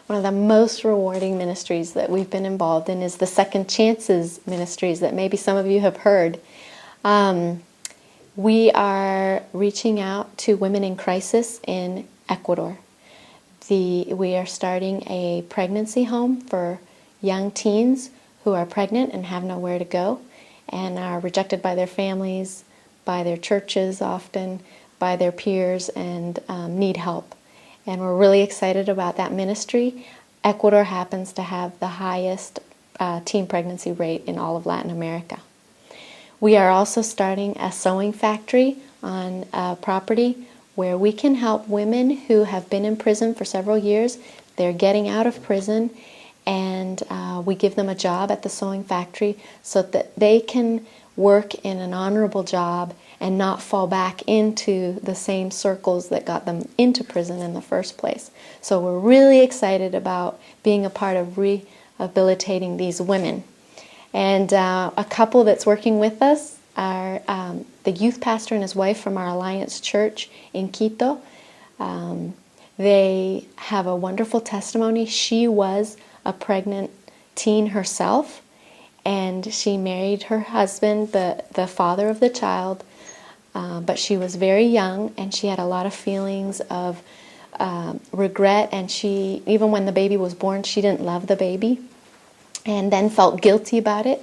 one of the most rewarding ministries that we've been involved in is the Second Chances ministries that maybe some of you have heard. We are reaching out to women in crisis in Ecuador. We are starting a pregnancy home for young teens who are pregnant and have nowhere to go and are rejected by their families, by their churches often, by their peers, and need help. And we're really excited about that ministry. Ecuador happens to have the highest teen pregnancy rate in all of Latin America. We are also starting a sewing factory on property where we can help women who have been in prison for several years. They're getting out of prison, and we give them a job at the sewing factory so that they can work in an honorable job and not fall back into the same circles that got them into prison in the first place. So we're really excited about being a part of rehabilitating these women. And a couple that's working with us are the youth pastor and his wife from our Alliance Church in Quito. They have a wonderful testimony. She was a pregnant teen herself, and she married her husband, the father of the child, but she was very young, and she had a lot of feelings of regret, and she, even when the baby was born, she didn't love the baby, and then felt guilty about it.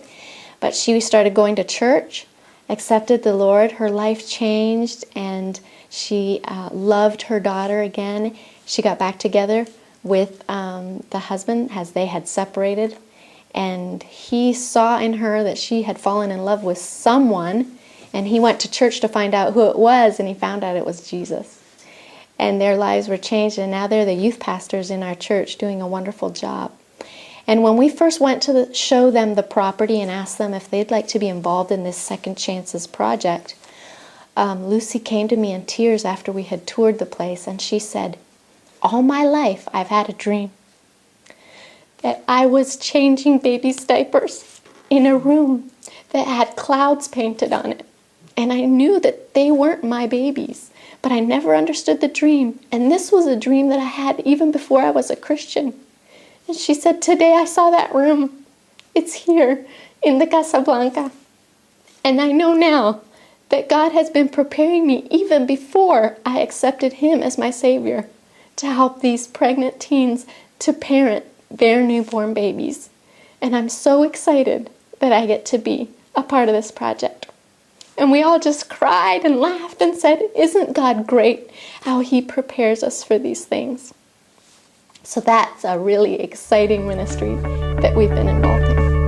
But she started going to church, accepted the Lord, her life changed, and she loved her daughter again. She got back together with the husband as they had separated, and he saw in her that she had fallen in love with someone, and he went to church to find out who it was, and he found out it was Jesus. And their lives were changed, and now they're the youth pastors in our church doing a wonderful job. And when we first went to show them the property and asked them if they'd like to be involved in this Second Chances project, Lucy came to me in tears after we had toured the place, and she said, "All my life I've had a dream that I was changing babies' diapers in a room that had clouds painted on it. And I knew that they weren't my babies, but I never understood the dream. And this was a dream that I had even before I was a Christian." And she said, "Today I saw that room. It's here in the Casa Blanca. And I know now that God has been preparing me even before I accepted Him as my Savior to help these pregnant teens to parent their newborn babies. And I'm so excited that I get to be a part of this project." And we all just cried and laughed and said, "Isn't God great how He prepares us for these things?" So that's a really exciting ministry that we've been involved in.